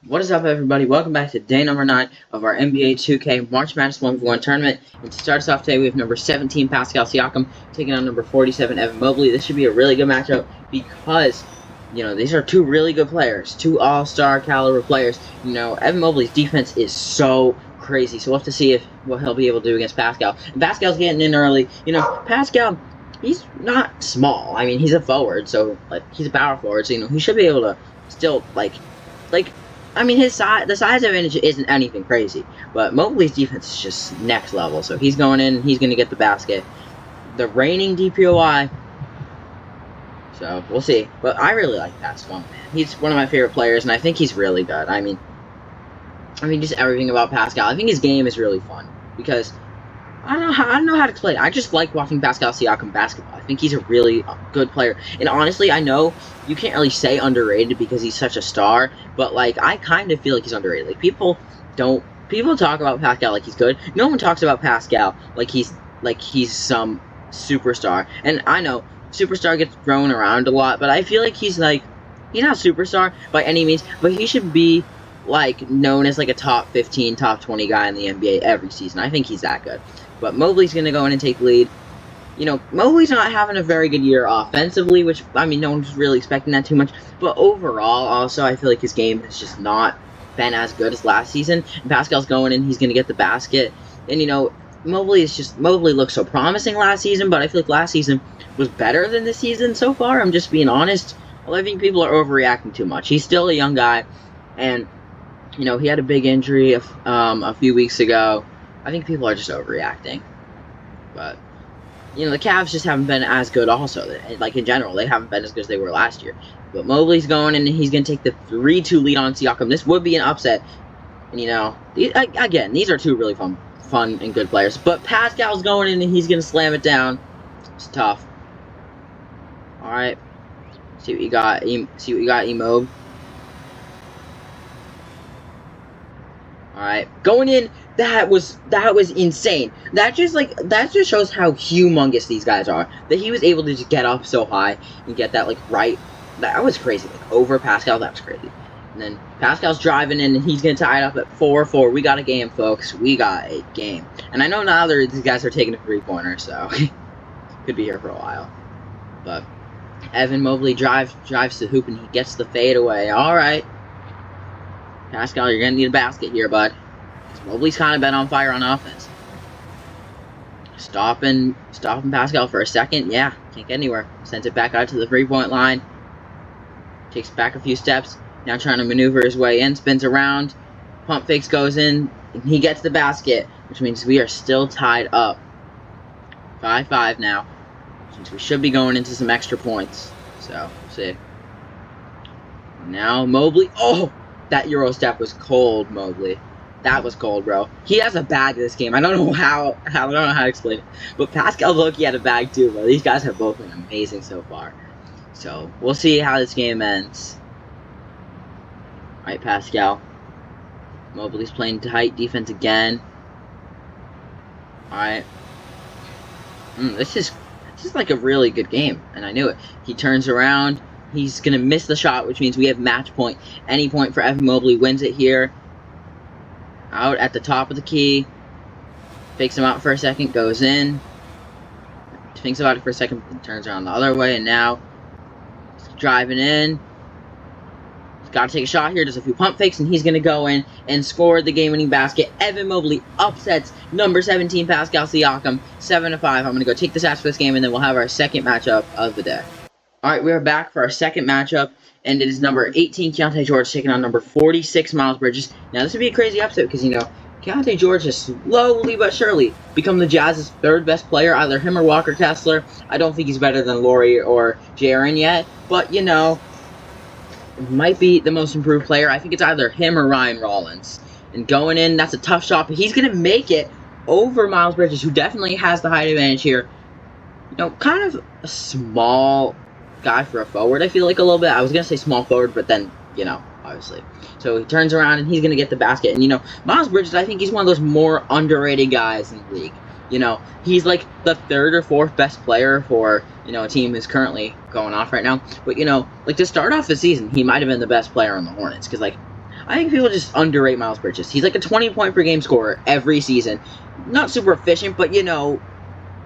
What is up, everybody? Welcome back to day number 9 of our NBA 2K March Madness 1v1 tournament. And to start us off today, we have number 17, Pascal Siakam, taking on number 47, Evan Mobley. This should be a really good matchup because, these are two really good players, two all-star caliber players. Evan Mobley's defense is so crazy, so we'll have to see what he'll be able to do against Pascal. And Pascal's getting in early. Pascal, he's not small. I mean, he's a forward, so, he's a power forward, so, he should be able to still, his size, the size advantage isn't anything crazy, but Mobley's defense is just next level. So he's going in, he's going to get the basket. The reigning DPOY. So we'll see. But I really like Pascal, man. He's one of my favorite players, and I think he's really good. I mean, just everything about Pascal. I think his game is really fun because I don't know how to explain it. I just like watching Pascal Siakam basketball. I think he's a really good player. And honestly, I know you can't really say underrated because he's such a star, but I kind of feel like he's underrated. People talk about Pascal like he's good. No one talks about Pascal like he's some superstar. And I know superstar gets thrown around a lot, but I feel like he's not a superstar by any means, but he should be known as a top 15, top 20 guy in the NBA every season. I think he's that good. But Mobley's going to go in and take lead. Mobley's not having a very good year offensively, which, no one's really expecting that too much. But overall, also, I feel like his game has just not been as good as last season. And Pascal's going in, he's going to get the basket. And, Mobley looked so promising last season, but I feel like last season was better than this season so far. I'm just being honest. Well, I think people are overreacting too much. He's still a young guy, and, he had a big injury a few weeks ago. I think people are just overreacting. But, the Cavs just haven't been as good also. In general, they haven't been as good as they were last year. But Mobley's going, and he's going to take the 3-2 lead on Siakam. This would be an upset. And, again, these are two really fun and good players. But Pascal's going in, and he's going to slam it down. It's tough. All right. See what you got, Emob. All right. Going in. That was insane. That just shows how humongous these guys are. That he was able to just get up so high and get that right. That was crazy. Over Pascal, that was crazy. And then Pascal's driving in, and he's gonna tie it up at 4-4. We got a game, folks. We got a game. And I know neither of these guys are taking a 3-pointer, so could be here for a while. But Evan Mobley drives to the hoop, and he gets the fade away. All right, Pascal, you're gonna need a basket here, bud. Mobley's kind of been on fire on offense. Stopping Pascal for a second. Yeah, can't get anywhere. Sends it back out to the 3-point line. Takes back a few steps. Now trying to maneuver his way in. Spins around. Pump fakes, goes in. And he gets the basket, which means we are still tied up. 5-5 now. Since we should be going into some extra points. So, we'll see. Now Mobley. Oh! That Euro step was cold, Mobley. That was cold, bro. He has a bag this game. I don't know how to explain it. But Pascal Loki had a bag too, bro. These guys have both been amazing so far. So, we'll see how this game ends. Alright, Pascal. Mobley's playing tight defense again. Alright. This is a really good game. And I knew it. He turns around. He's going to miss the shot, which means we have match point. Any point for Evan Mobley wins it here. Out at the top of the key. Fakes him out for a second. Goes in. Thinks about it for a second. Turns around the other way. And now he's driving in. He's got to take a shot here. Does a few pump fakes. And he's going to go in and score the game-winning basket. Evan Mobley upsets number 17 Pascal Siakam. 7-5. I'm going to go take the stats for this game. And then we'll have our second matchup of the day. Alright, we are back for our second matchup. And it is number 18, Keyonte George, taking on number 46, Miles Bridges. Now, this would be a crazy upset because, Keyonte George has slowly but surely become the Jazz's third best player, either him or Walker Kessler. I don't think he's better than Laurie or Jaren yet, but, might be the most improved player. I think it's either him or Ryan Rollins. And going in, that's a tough shot, but he's going to make it over Miles Bridges, who definitely has the height advantage here. Kind of a small guy for a forward, I feel like a little bit. I was going to say small forward, but then, obviously. So he turns around and he's going to get the basket. And, Miles Bridges, I think he's one of those more underrated guys in the league. He's the third or fourth best player for, a team who's currently going off right now. But, to start off the season, he might have been the best player on the Hornets. Because, I think people just underrate Miles Bridges. He's like a 20-point per game scorer every season. Not super efficient, but no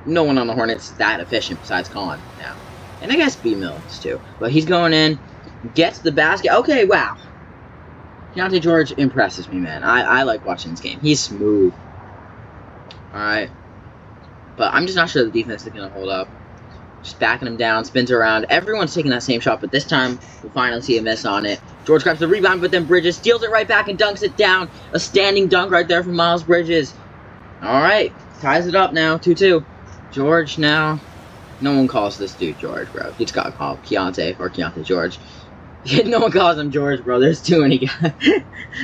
one on the Hornets is that efficient besides Colin now. And I guess B. Mills too. But he's going in, gets the basket. Okay, wow. Keyonte George impresses me, man. I like watching this game. He's smooth. Alright. But I'm just not sure the defense is going to hold up. Just backing him down, spins around. Everyone's taking that same shot, but this time we'll finally see a miss on it. George grabs the rebound, but then Bridges steals it right back and dunks it down. A standing dunk right there from Miles Bridges. Alright, ties it up now, 2-2. George now. No one calls this dude George, bro. He just got called Keyonte or Keyonte George. No one calls him George, bro. There's too many guys.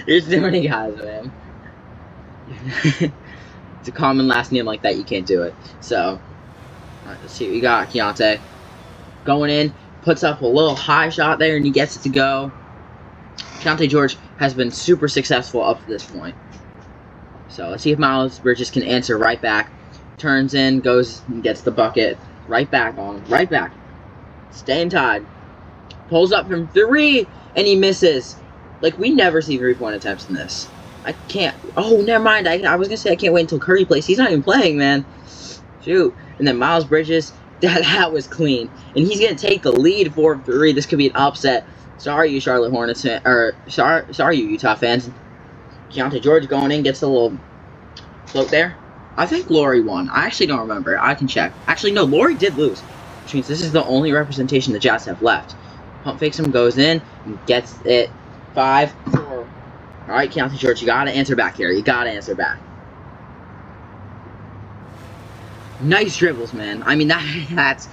There's too many guys, man. It's a common last name like that, you can't do it. So, alright, let's see what we got. Keyonte going in, puts up a little high shot there, and he gets it to go. Keyonte George has been super successful up to this point. So, let's see if Miles Bridges can answer right back. Turns in, goes and gets the bucket. Right back on him. Right back. Staying tied. Pulls up from 3, and he misses. Like, we never see 3-point attempts in this. I can't. Oh, never mind. I was going to say I can't wait until Curry plays. He's not even playing, man. Shoot. And then Miles Bridges, that was clean. And he's going to take the lead 4-3. This could be an upset. Sorry, you Charlotte Hornets fans. Or, sorry, you Utah fans. Keyonte George going in, gets a little float there. I think Laurie won. I actually don't remember. I can check. Actually, no, Laurie did lose. Which means this is the only representation the Jazz have left. Pump fakes him, goes in, and gets it. 5-4. Alright, Keyonte George, you gotta answer back here. You gotta answer back. Nice dribbles, man. I mean, that's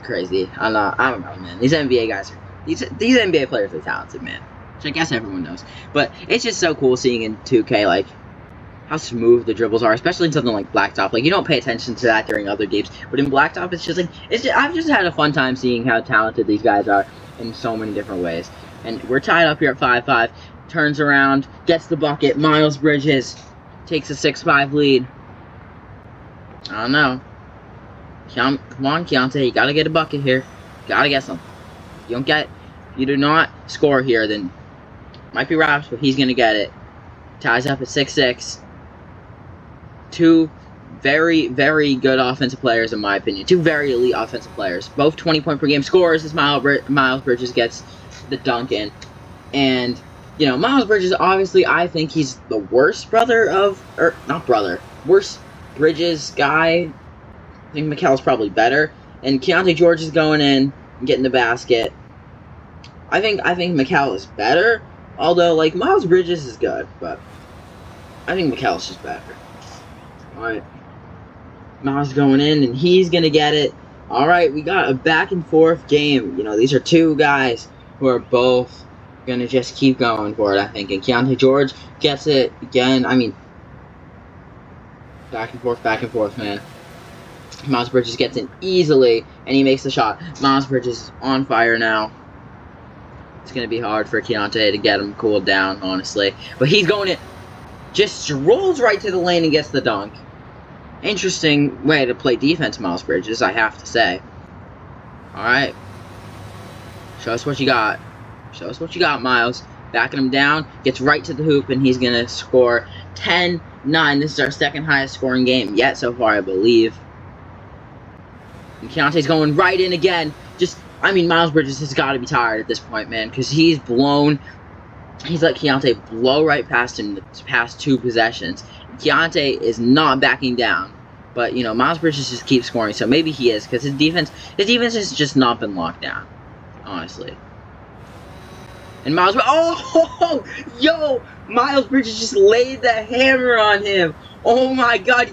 crazy. I don't know, man. These NBA guys are... These NBA players are talented, man. Which I guess everyone knows. But it's just so cool seeing in 2K, like, how smooth the dribbles are, especially in something like Blacktop. Like, you don't pay attention to that during other games, but in Blacktop, it's just like, I've just had a fun time seeing how talented these guys are in so many different ways. And we're tied up here at 5-5. Turns around, gets the bucket. Miles Bridges takes a 6-5 lead. I don't know. Come on, Keyonte, you gotta get a bucket here. Gotta get something. If you do not score here, then might be Raps, but he's gonna get it. Ties up at 6-6. Two very, very good offensive players, in my opinion. Two very elite offensive players. Both 20-point per game scorers as Miles Bridges gets the dunk in. And, Miles Bridges, obviously, I think he's the worst worst Bridges guy. I think Mikal's probably better. And Keyonte George is going in and getting the basket. I think Mikal is better. Although, Miles Bridges is good, but I think Mikal's just better. Alright. Miles going in, and he's going to get it. Alright, we got a back-and-forth game. These are two guys who are both going to just keep going for it, I think. And Keyonte George gets it again. I mean, back and forth, man. Miles Bridges gets it easily, and he makes the shot. Miles Bridges is on fire now. It's going to be hard for Keyonte to get him cooled down, honestly. But he's going in. Just rolls right to the lane and gets the dunk. Interesting way to play defense, Miles Bridges, I have to say. Alright. Show us what you got. Show us what you got, Miles. Backing him down. Gets right to the hoop, and he's going to score 10-9. This is our second highest scoring game yet so far, I believe. And Keyonte's going right in again. Miles Bridges has got to be tired at this point, man, because he's let Keyonte blow right past him the past 2 possessions. Keyonte is not backing down. But, Miles Bridges just keeps scoring, so maybe he is, because his defense has just not been locked down, honestly. And Miles Bridges just laid the hammer on him. Oh my god,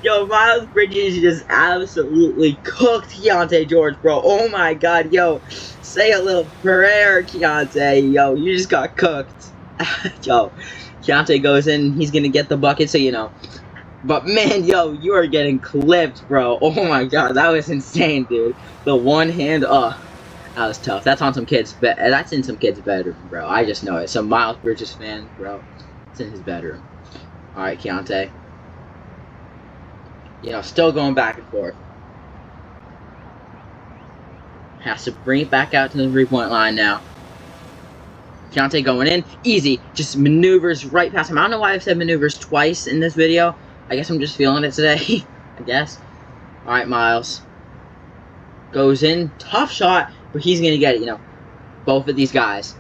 Miles Bridges just absolutely cooked Keyonte George, bro. Oh my god, say a little prayer, Keyonte. You just got cooked. Keyonte goes in, he's gonna get the bucket, so But man, you are getting clipped, bro. Oh my god, that was insane, dude. The one hand, that was tough. That's on some kids. That's in some kids' bedroom, bro. I just know it. Some Miles Bridges fan, bro. It's in his bedroom. All right, Keyonte. Still going back and forth. Has to bring it back out to the 3-point line now. Keontae going in, easy, just maneuvers right past him. I don't know why I've said maneuvers twice in this video. I guess I'm just feeling it today, I guess. Alright, Miles. Goes in, tough shot, but he's going to get it, you know. Both of these guys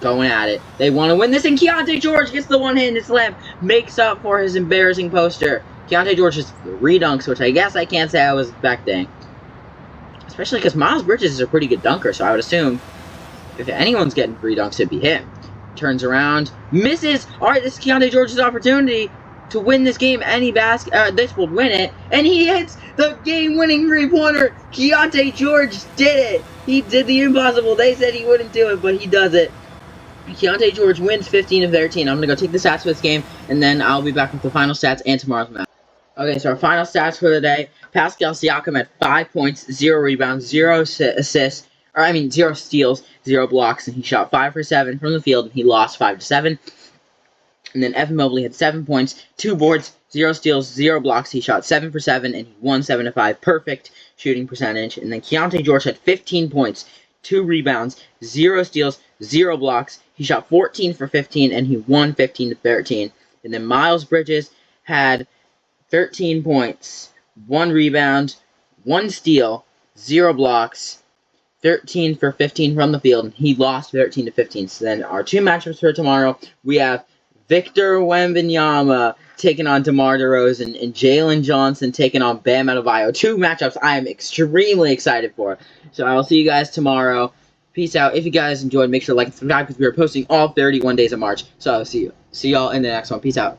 going at it. They want to win this, and Keontae George gets the one-handed slam, makes up for his embarrassing poster. Keontae George just redunks, which I guess I can't say I was expecting. Especially because Miles Bridges is a pretty good dunker, so I would assume if anyone's getting free dunks, it'd be him. Turns around, misses. Alright, this is Keontae George's opportunity to win this game. This will win it. And he hits the game-winning three-pointer. Keontae George did it. He did the impossible. They said he wouldn't do it, but he does it. Keontae George wins 15 of 13. I'm going to go take the stats for this game, and then I'll be back with the final stats and tomorrow's match. Okay, so our final stats for the day. Pascal Siakam had 5 points, 0 rebounds, 0 assists. 0 steals, 0 blocks, and he shot 5 for 7 from the field, and he lost 5 to 7. And then Evan Mobley had 7 points, 2 boards, 0 steals, 0 blocks. He shot 7 for 7, and he won 7 to 5. Perfect shooting percentage. And then Keontae George had 15 points, 2 rebounds, 0 steals, 0 blocks. He shot 14 for 15, and he won 15 to 13. And then Miles Bridges had 13 points, 1 rebound, 1 steal, 0 blocks, 13 for 15 from the field, and he lost 13 to 15. So then our 2 matchups for tomorrow, we have Victor Wembanyama taking on DeMar DeRozan, and Jalen Johnson taking on Bam Adebayo. 2 matchups I am extremely excited for. So I will see you guys tomorrow. Peace out. If you guys enjoyed, make sure to like and subscribe because we are posting all 31 days of March. So I'll see y'all in the next one. Peace out.